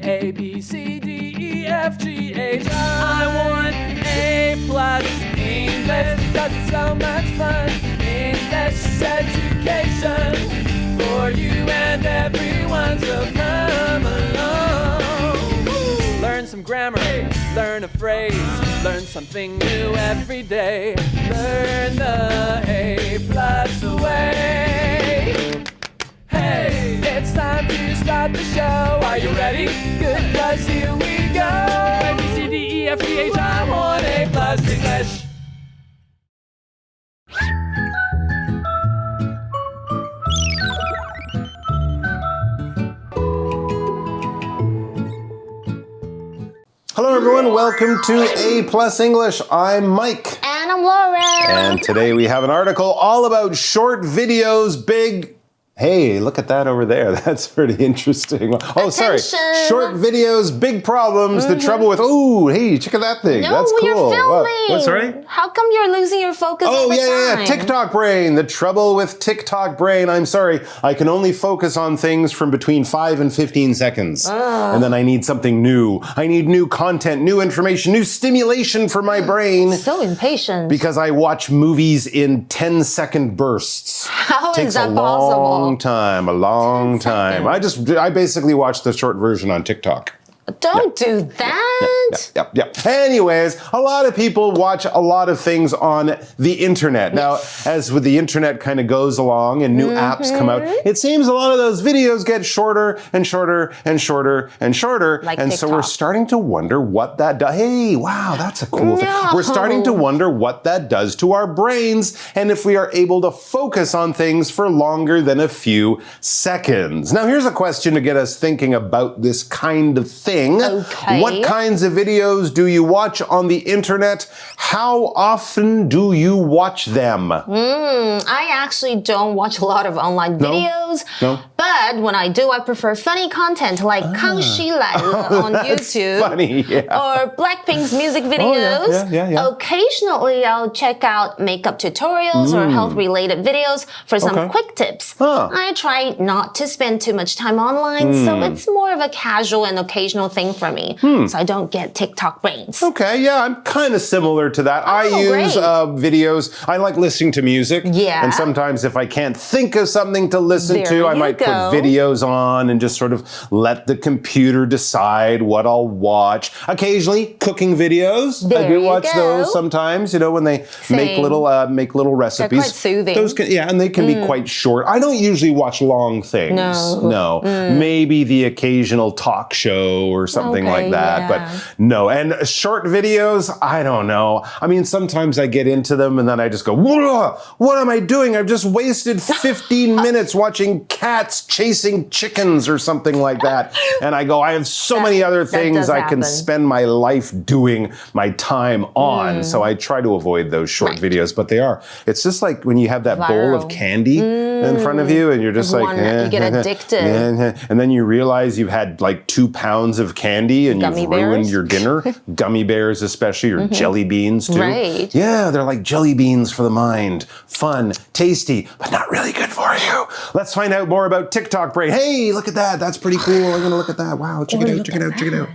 A, B, C, D, E, F, G, H, I want A+ English because it's so much fun. English education for you and everyone, so come along. Learn some grammar, learn a phrase, learn something new every day. Learn the A+ way. Hey, it's time to start the show. Are you ready? Good, 'cause here we go. A, B, C, D, E, F, G, H, I want A+ English. Hello everyone, welcome to A+ English. I'm Mike. And I'm Lauren. And today we have an article all about short videos, Hey, look at that over there. That's pretty interesting. Oh, sorry. Short videos, big problems, the trouble with, hey, check out that thing. That's cool. You're filming. What, sorry? How come you're losing your focus all the time? Yeah. TikTok brain. The trouble with TikTok brain. I'm sorry. I can only focus on things from between 5 and 15 seconds. And then I need something new. I need new content, new information, new stimulation for my brain. So impatient. Because I watch movies in 10-second bursts. How is that A possible? long time. I basically watch the short version on TikTok. Don't do that. Yep. Anyways, a lot of people watch a lot of things on the internet. Now, as with the internet kind of goes along and new apps come out, it seems a lot of those videos get shorter and shorter and shorter and shorter. Like and TikTok. So we're starting to wonder what that does. Hey, wow, that's a cool thing. We're starting to wonder what that does to our brains and if we are able to focus on things for longer than a few seconds. Now, here's a question to get us thinking about this kind of thing. Okay. What kinds of videos do you watch on the internet? How often do you watch them? I actually don't watch a lot of online videos. No. But when I do, I prefer funny content like 康熙来了 on YouTube. Funny, yeah. Or Blackpink's music videos. Yeah. Occasionally, I'll check out makeup tutorials or health-related videos for some quick tips. I try not to spend too much time online, so it's more of a casual and occasional thing for me. So I don't get TikTok brains. Okay, yeah, I'm kind of similar to that. I use videos. I like listening to music. Yeah. And sometimes if I can't think of something to listen to, I might put videos on and just sort of let the computer decide what I'll watch. Occasionally, cooking videos. I do watch those sometimes, when they make little recipes. They're quite soothing. Those and they can be quite short. I don't usually watch long things. No. Maybe the occasional talk show or something like that, but no. And short videos, I don't know. I mean, sometimes I get into them and then I just go, whoa, what am I doing? I've just wasted 15 minutes watching cats chasing chickens or something like that. And I go, I have so many other things I can spend my life doing my time on. So I try to avoid those short videos, but it's just like when you have that bowl of candy in front of you and you're just like, you get addicted. And then you realize you've had like 2 pounds of candy and you've ruined your dinner. Gummy bears especially, or jelly beans too. Right. Yeah, they're like jelly beans for the mind. Fun, tasty, but not really good for you. Let's find out more about TikTok brain. Hey, look at that. That's pretty cool. I'm going to look at that. Wow, check it out.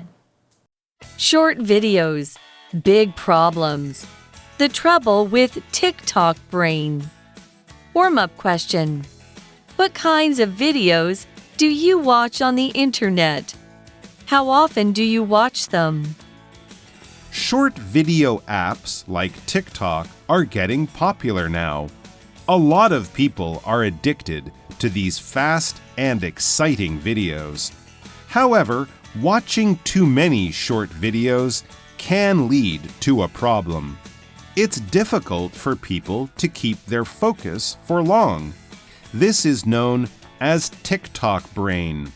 Short videos, big problems. The trouble with TikTok brain. Warm-up question. What kinds of videos do you watch on the internet? How often do you watch them? Short video apps like TikTok are getting popular now. A lot of people are addicted to these fast and exciting videos. However, watching too many short videos can lead to a problem. It's difficult for people to keep their focus for long. This is known as TikTok brain.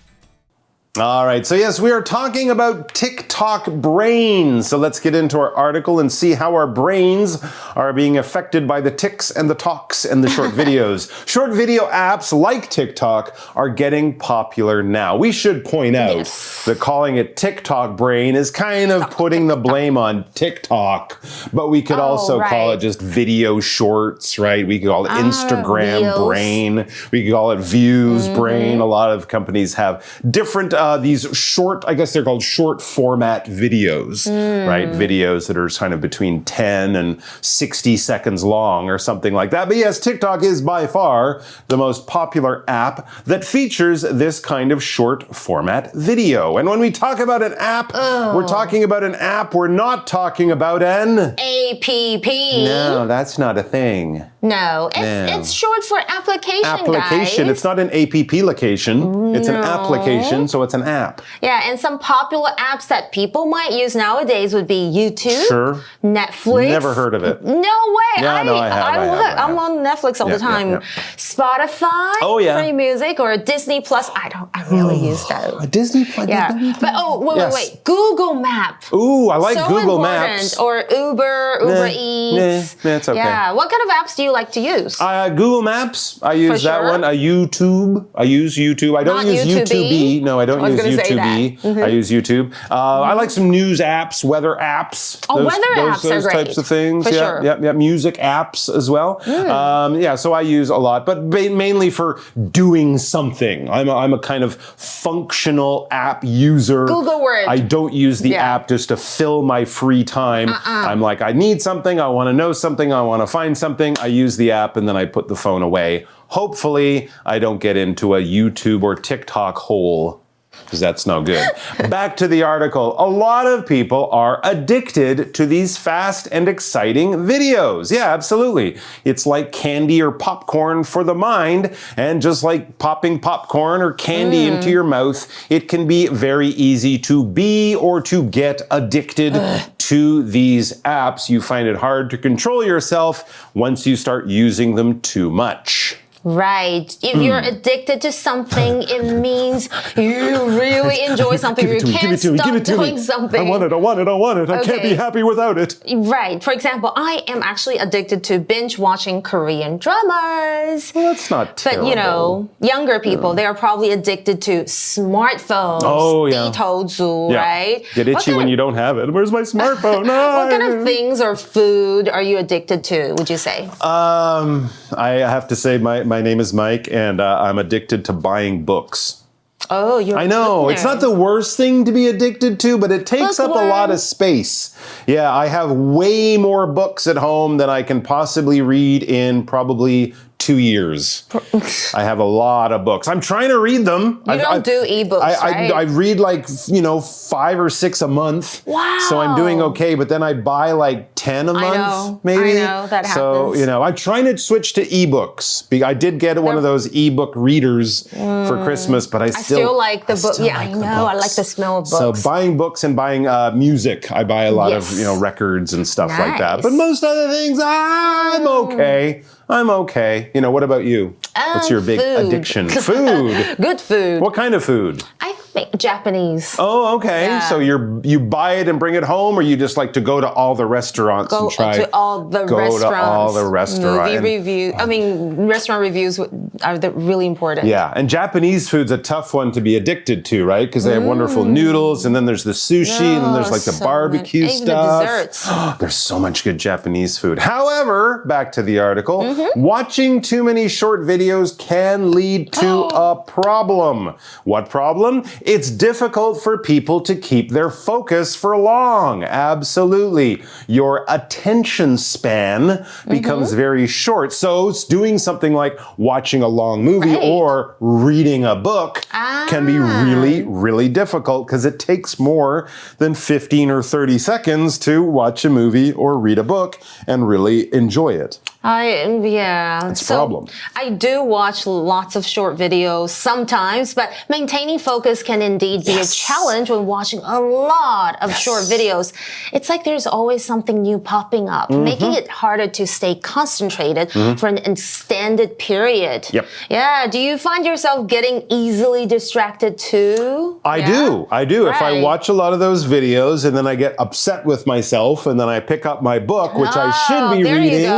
All right, so yes, we are talking about TikTok brains. So let's get into our article and see how our brains are being affected by the tics and the talks and the short videos. Short video apps like TikTok are getting popular now. We should point out that calling it TikTok brain is kind of putting the blame on TikTok, but we could also call it just video shorts, right? We could call it Instagram brain. We could call it views brain. A lot of companies have different these short, I guess they're called short format videos, right? Videos that are kind of between 10 and 60 seconds long or something like that. But yes, TikTok is by far the most popular app that features this kind of short format video. And when we talk about an app, we're talking about an app. We're not talking about an APP. No, that's not a thing. No, it's short for application, Application. guys. It's not an APP location. It's an application, so it's an app. Yeah, and some popular apps that people might use nowadays would be YouTube, Sure. Netflix. Never heard of it. No way. Yeah, no, I have. I'm on Netflix all the time. Spotify, free music, or Disney Plus. I really use those. A Disney Plus. Yeah. But wait. Google Map. Ooh, I like so Google important. Maps. Or Uber Eats. It's okay. Yeah. What kind of apps do you like to use? Google Maps. I use that one. YouTube. I use YouTube. I don't use YouTube. No, I don't use YouTube. I use YouTube. I like some news apps, weather apps. Those types of things. For sure. Yeah. Music apps as well. So I use a lot, but mainly for doing something. I'm a kind of functional app user. Google Word. I don't use the app just to fill my free time. I'm like, I need something, I want to know something, I want to find something. I use the app and then I put the phone away. Hopefully, I don't get into a YouTube or TikTok hole, because that's no good. Back to the article. A lot of people are addicted to these fast and exciting videos. Yeah, absolutely. It's like candy or popcorn for the mind, and just like popping popcorn or candy into your mouth, it can be very easy to be or to get addicted to these apps. You find it hard to control yourself once you start using them too much. Right. If you're addicted to something, it means you really enjoy something. You can't stop doing something. I want it. I can't be happy without it. Right. For example, I am actually addicted to binge watching Korean dramas. Well, that's not terrible. But you know, younger people, they are probably addicted to smartphones. Oh, yeah. Right? Get itchy when you don't have it. Where's my smartphone? What kind of things or food are you addicted to, would you say? I have to say my name is Mike, and I'm addicted to buying books. Oh, I know. It's not the worst thing to be addicted to, but it takes up a lot of space. Yeah, I have way more books at home than I can possibly read in probably 2 years. I have a lot of books. I'm trying to read them. You don't do ebooks, right? I read 5 or 6 a month. Wow. So I'm doing okay, but then I buy 10 a month, maybe. I know, that happens. So, I'm trying to switch to ebooks. I did get one of those ebook readers for Christmas, but I still like the book. Yeah, I know. I like the smell of books. So buying books and buying music. I buy a lot of, records and stuff like that. But most other things, I'm okay. I'm okay. What about you? What's your big addiction? Food. Good food. What kind of food? I think Japanese. Oh, okay. Yeah. So you buy it and bring it home, or you just like to go to all the restaurants and try? Go to all the restaurants. Restaurant reviews are really important. Yeah, and Japanese food's a tough one to be addicted to, right? Because they have wonderful noodles, and then there's the sushi, and then there's the barbecue stuff. Even the desserts. There's so much good Japanese food. However, back to the article, watching too many short videos can lead to a problem. What problem? It's difficult for people to keep their focus for long. Absolutely. Your attention span becomes very short. So doing something like watching a long movie or reading a book can be really, really difficult because it takes more than 15 or 30 seconds to watch a movie or read a book and really enjoy it. It's a problem. I do watch lots of short videos sometimes, but maintaining focus can indeed be a challenge when watching a lot of short videos. It's like there's always something new popping up, making it harder to stay concentrated for an extended period. Yep. Yeah. Do you find yourself getting easily distracted too? I do. Right. If I watch a lot of those videos and then I get upset with myself and then I pick up my book, which I should be reading,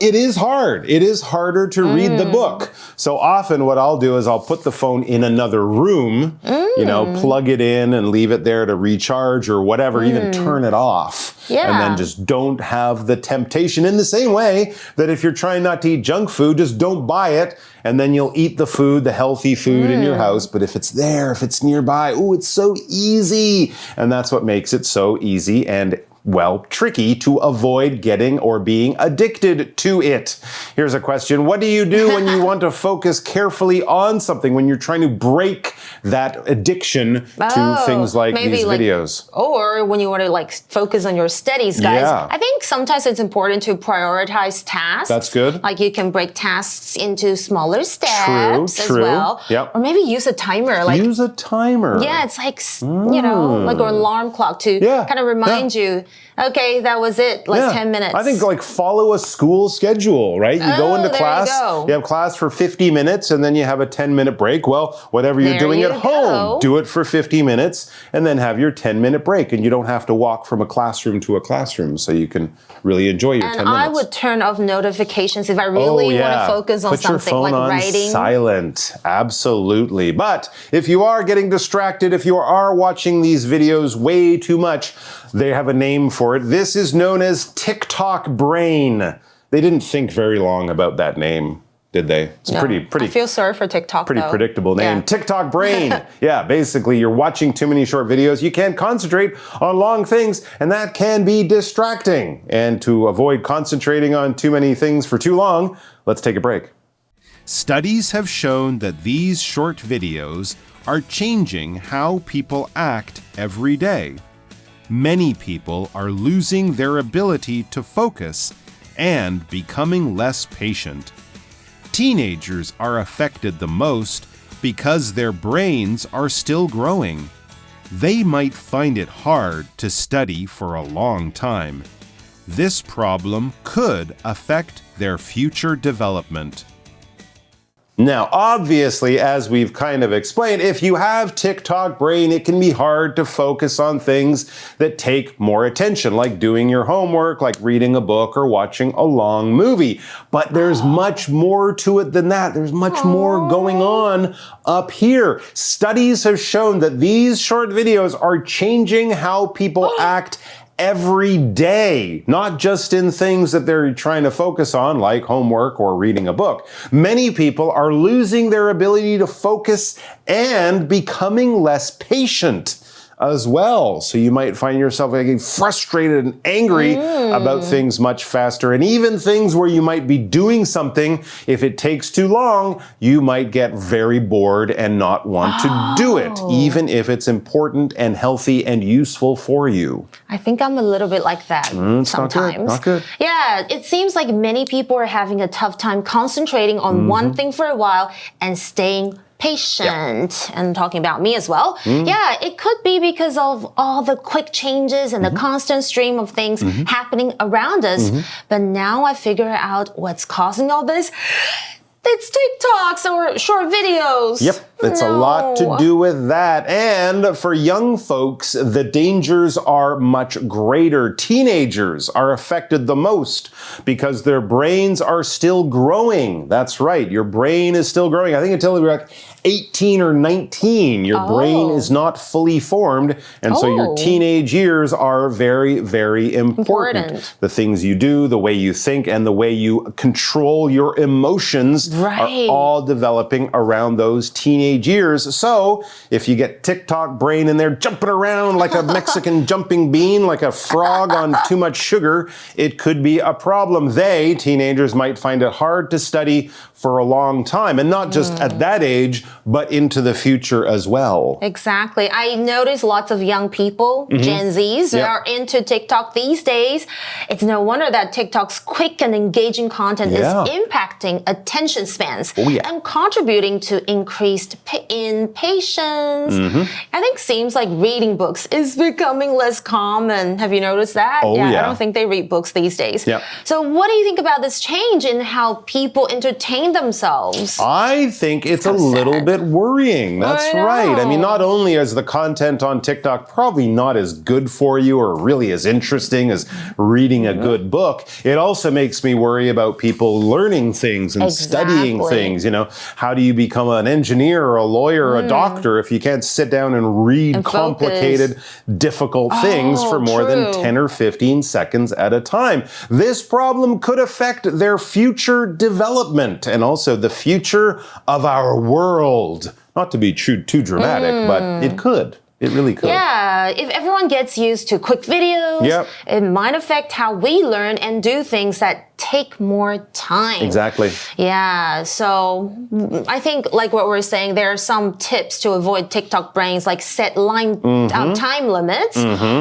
it is hard. It is harder to read the book. So often what I'll do is I'll put the phone in another room, you know, plug it in and leave it there to recharge or whatever, even turn it off. Yeah. And then just don't have the temptation in the same way that if you're trying not to eat junk food, just don't buy it. And then you'll eat the food, the healthy food in your house. But if it's there, if it's nearby, oh, it's so easy. And that's what makes it so easy and, well, tricky to avoid getting or being addicted to it. Here's a question. What do you do when you want to focus carefully on something, when you're trying to break that addiction to things like these videos? Or when you want to like focus on your studies, guys. Yeah. I think sometimes it's important to prioritize tasks. That's good. Like you can break tasks into smaller steps as well. Yep. Or maybe use a timer. Like use a timer. yeah, it's like, you know, like an alarm clock to kind of remind you, okay, that was it, like 10 minutes. I think like follow a school schedule, right? You go into class, you have class for 50 minutes and then you have a 10-minute break. Well, whatever you're doing at home, do it for 50 minutes and then have your 10-minute break. And you don't have to walk from a classroom to a classroom, so you can really enjoy your 10 minutes. And I would turn off notifications if I really want to focus on something like writing. Put your phone on silent. Absolutely. But if you are getting distracted, if you are watching these videos way too much, they have a name for it. This is known as TikTok brain. They didn't think very long about that name, did they? It's pretty. I feel sorry for TikTok. Pretty predictable name. Yeah. TikTok brain. Yeah, basically you're watching too many short videos. You can't concentrate on long things, and that can be distracting. And to avoid concentrating on too many things for too long, let's take a break. Studies have shown that these short videos are changing how people act every day. Many people are losing their ability to focus and becoming less patient. Teenagers are affected the most because their brains are still growing. They might find it hard to study for a long time. This problem could affect their future development. Now, obviously, as we've kind of explained, if you have TikTok brain, it can be hard to focus on things that take more attention, like doing your homework, like reading a book or watching a long movie. But there's much more to it than that. There's much more going on up here. Studies have shown that these short videos are changing how people act every day, not just in things that they're trying to focus on, like homework or reading a book. Many people are losing their ability to focus and becoming less patient as well. So you might find yourself getting frustrated and angry about things much faster. And even things where you might be doing something, if it takes too long, you might get very bored and not want to do it, even if it's important and healthy and useful for you. I think I'm a little bit like that sometimes. Not good. Yeah, it seems like many people are having a tough time concentrating on one thing for a while and staying patient. And talking about me as well. Yeah, it could be because of all the quick changes and the constant stream of things happening around us. But now I figure out what's causing all this. It's TikToks or short videos. Yep, it's a lot to do with that. And for young folks, the dangers are much greater. Teenagers are affected the most because their brains are still growing. That's right, your brain is still growing. I think until you're like 18 or 19, your brain is not fully formed. And so your teenage years are very, very important. The things you do, the way you think, and the way you control your emotions are all developing around those teenage years. So if you get TikTok brain in there jumping around like a Mexican jumping bean, like a frog on too much sugar, it could be a problem. Teenagers might find it hard to study for a long time, and not just at that age, but into the future as well. Exactly. I notice lots of young people, Gen Zs, are into TikTok these days. It's no wonder that TikTok's quick and engaging content is impacting attention spans and contributing to increased impatience. I think seems like reading books is becoming less common. Have you noticed that? I don't think they read books these days. So what do you think about this change in how people entertain themselves? I think it's a little little bit worrying. That's right. I mean, not only is the content on TikTok probably not as good for you or really as interesting as reading a good book, it also makes me worry about people learning things and studying things. You know, how do you become an engineer or a lawyer or a doctor if you can't sit down and read complicated, difficult things for more than 10 or 15 seconds at a time? This problem could affect their future development and also the future of our world. Not to be too dramatic, but it could. It really could. Yeah, if everyone gets used to quick videos, it might affect how we learn and do things that take more time. Exactly. Yeah, so I think like what we're saying, there are some tips to avoid TikTok brains, like set time limits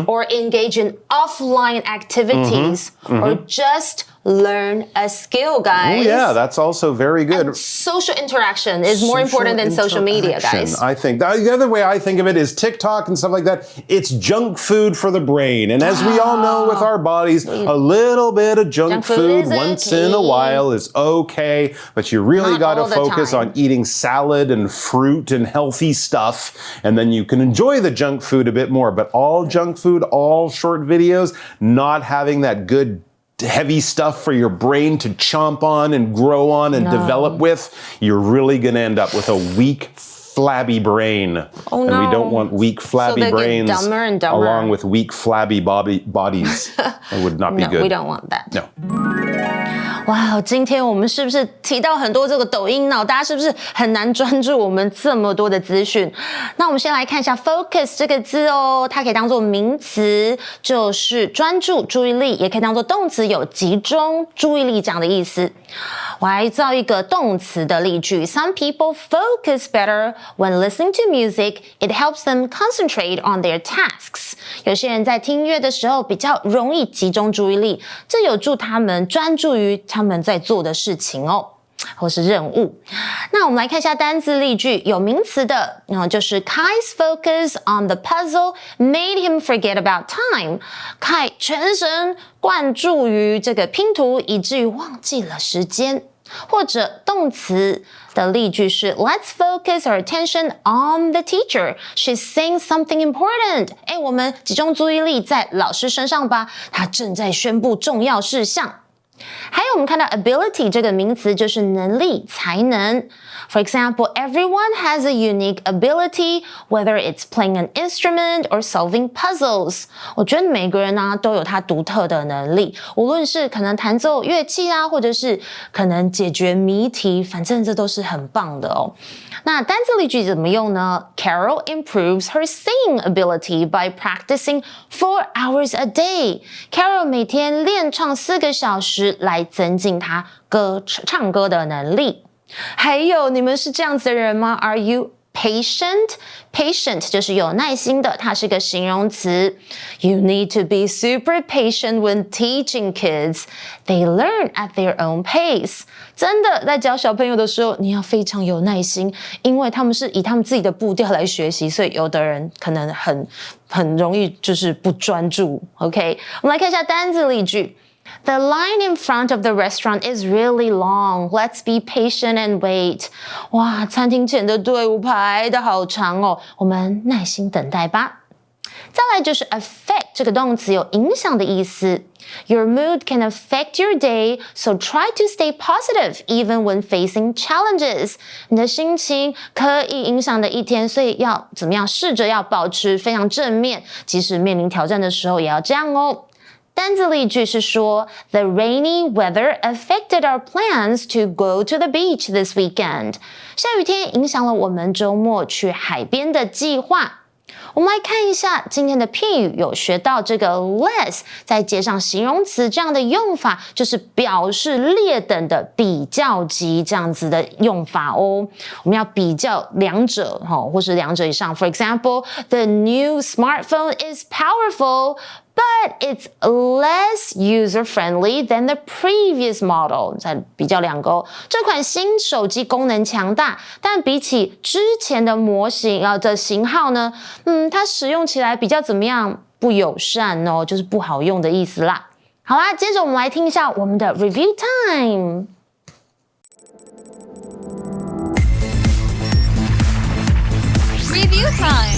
or engage in offline activities or just learn a skill, guys. Oh, yeah, that's also very good. And social interaction is more important than social media, guys. I think. The other way I think of it is TikTok and stuff like that. It's junk food for the brain. And as we all know with our bodies, a little bit of junk food once in a while is okay. But you really got to focus on eating salad and fruit and healthy stuff. And then you can enjoy the junk food a bit more. But all junk food, all short videos, not having that good heavy stuff for your brain to chomp on and grow on and develop with, you're really going to end up with a weak, flabby brain. Oh, no. And we don't want weak, flabby brains dumber and dumber. along with weak, flabby bodies. That would not be good. No, we don't want that. No. 哇，今天我们是不是提到很多这个抖音脑？大家是不是很难专注我们这么多的资讯？那我们先来看一下 focus 这个字哦，它可以当做名词，就是专注、注意力，也可以当做动词，有集中注意力这样的意思。我来造一个动词的例句 ：Some people focus better when listening to music. It helps them concentrate on their tasks. 有些人在听音乐的时候比较容易集中注意力，这有助他们专注于他们在做的事情哦，或是任务。那我们来看一下单字例句，有名词的，就是 Kai's focus on the puzzle made him forget about time. Kai 全神贯注于这个拼图，以至于忘记了时间。或者动词的例句是 Let's focus our attention on the teacher. She's saying something important. 我们集中注意力在老师身上吧，她正在宣布重要事项。还有我们看到 ability 这个名词就是能力、才能。For example, everyone has a unique ability, whether it's playing an instrument or solving puzzles. 我觉得每个人都有他独特的能力，无论是可能弹奏乐器或者是可能解决谜题，反正这都是很棒的哦。那单字例句怎么用呢？ Carol improves her singing ability by practicing 4 hours a day. Carol 每天练唱4个小时来增进她唱歌的能力。还有，你们是这样子的人吗？ Are you patient? Patient 就是有耐心的，它是个形容词。You need to be super patient when teaching kids. They learn at their own pace. 真的，在教小朋友的时候，你要非常有耐心，因为他们是以他们自己的步调来学习，所以有的人可能很容易就是不专注。OK， 我们来看一下单字例句。The line in front of the restaurant is really long. Let's be patient and wait. 哇，餐厅前的队伍排得好长哦，我们耐心等待吧。再来就是 affect 这个动词有影响的意思。Your mood can affect your day, so try to stay positive even when facing challenges. 你的心情可以影响的一天，所以要怎么样？试着要保持非常正面，即使面临挑战的时候也要这样哦。单字例句是说 The rainy weather affected our plans to go to the beach this weekend. 下雨天影响了我们周末去海边的计划。我们来看一下今天的片语，有学到这个 less 再接上形容词这样的用法，就是表示劣等的比较级这样子的用法哦。我们要比较两者或是两者以上。For example, the new smartphone is powerful, but it's less user-friendly than the previous model. 再比较两个这款新手机功能强大，但比起之前的模型的型号呢，它使用起来比较怎么样？不友善哦，就是不好用的意思啦。好啦，接着我们来听一下我们的 review time。review time.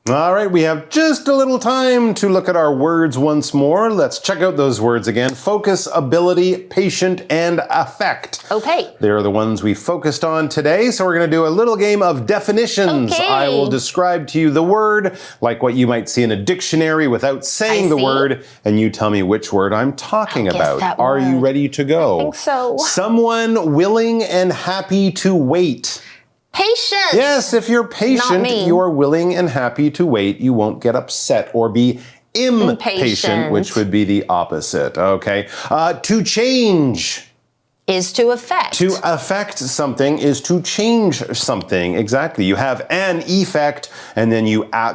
All right, we have just a little time to look at our words once more. Let's check out those words again. Focus, ability, patient, and affect. Okay. They're the ones we focused on today. So we're going to do a little game of definitions. Okay. I will describe to you the word, like what you might see in a dictionary without saying the word, and you tell me which word I'm talking about. Are you ready to go? I think so. Someone willing and happy to wait. Patient. Yes, if you're patient, you're willing and happy to wait. You won't get upset or be impatient, which would be the opposite. Okay. To change is to affect. To affect something is to change something. Exactly. You have an effect, and then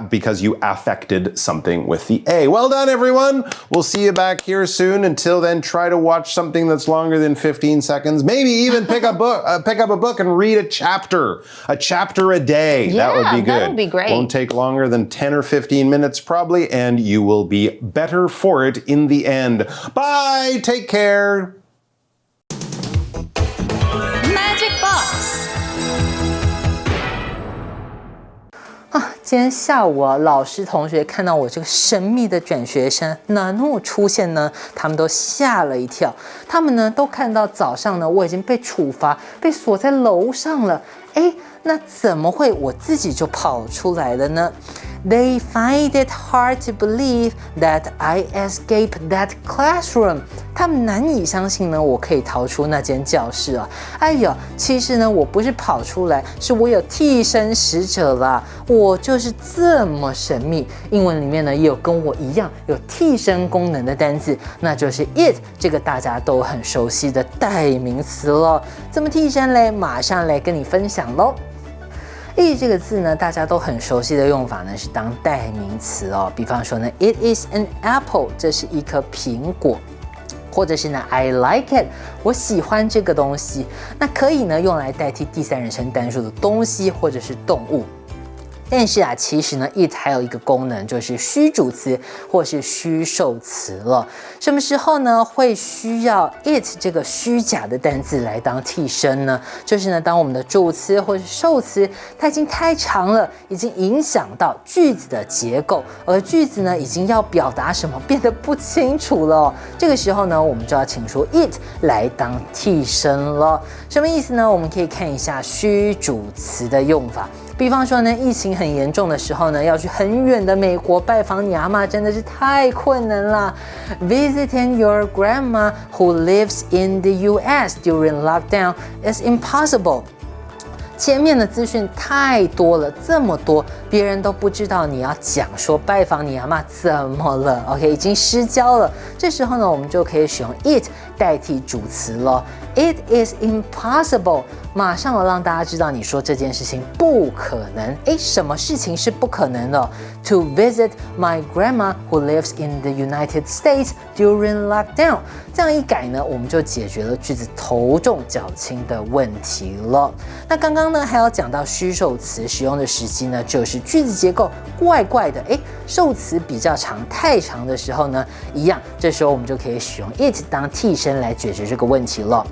because you affected something with the A. Well done, everyone. We'll see you back here soon. Until then, try to watch something that's longer than 15 seconds. Maybe even pick up a book and read a chapter a day. Yeah, that would be good. That would be great. Won't take longer than 10 or 15 minutes probably, and you will be better for it in the end. Bye. Take care. Magic Box 今天下午啊，老师同学看到我这个神秘的转学生Nanu出现呢，他们都吓了一跳。他们呢都看到早上呢我已经被处罚，被锁在楼上了。那怎么会我自己就跑出来了呢？They find it hard to believe that I escaped that classroom. 他们难以相信呢，我可以逃出那间教室啊！其实呢，我不是跑出来，是我有替身使者啦。我就是这么神秘。英文里面呢，也有跟我一样有替身功能的单字，那就是 it 这个大家都很熟悉的代名词咯。怎么替身嘞？马上来跟你分享咯。it 这个字呢，大家都很熟悉的用法呢，是当代名词哦。比方说呢 ，it is an apple， 这是一颗苹果。或者是呢 I like it， 我喜欢这个东西。那可以呢用来代替第三人称单数的东西或者是动物。但是啊，其实呢 it 还有一个功能，就是虚主词或是虚受词了。什么时候呢会需要 it 这个虚假的单字来当替身呢？就是呢当我们的主词或是受词它已经太长了，已经影响到句子的结构，而句子呢已经要表达什么变得不清楚了。这个时候呢我们就要请出 it 来当替身了。什么意思呢？我们可以看一下虚主词的用法。比方说呢，疫情很严重的时候呢，要去很远的美国拜访你阿嬷，真的是太困难了。Visiting your grandma who lives in the U.S. during lockdown is impossible. 前面的资讯太多了，这么多，别人都不知道你要讲说拜访你阿嬷怎么了 ，OK， 已经失焦了。这时候呢，我们就可以使用 it 代替主词了。It is impossible， 马上让大家知道你说这件事情不可能。什么事情是不可能的 ？To visit my grandma who lives in the United States during lockdown。这样一改呢，我们就解决了句子头重脚轻的问题了。那刚刚呢还要讲到虚受词使用的时机呢，就是句子结构怪怪的，受词比较长，太长的时候呢，一样，这时候我们就可以使用 it 当替身来解决这个问题了。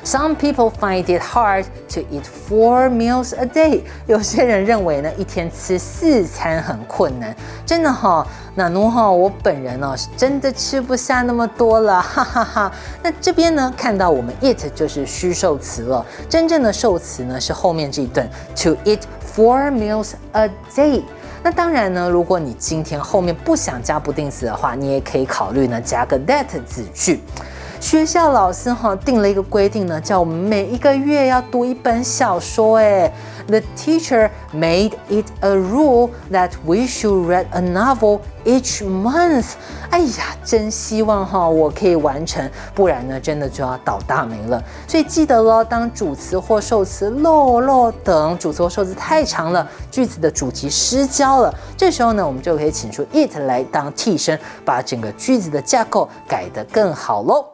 Some people find it hard to eat 4 meals a day。有些人认为呢，一天吃4餐很困难。真的哈，那我本人是真的吃不下那么多了，哈哈哈。那这边呢，看到我们 it 就是虚受词了，真正的受词呢是后面这一段 to eat 4 meals a day。那当然呢，如果你今天后面不想加不定词的话，你也可以考虑呢加个 that 子句。学校老师定了一个规定呢，叫我们每一个月要读一本小说。The teacher made it a rule that we should read a novel each month。真希望我可以完成，不然呢，真的就要倒大霉了。所以记得咯，当主词或受词等主词或受词太长了，句子的主题失焦了，这时候呢，我们就可以请出 it 来当替身，把整个句子的架构改得更好咯。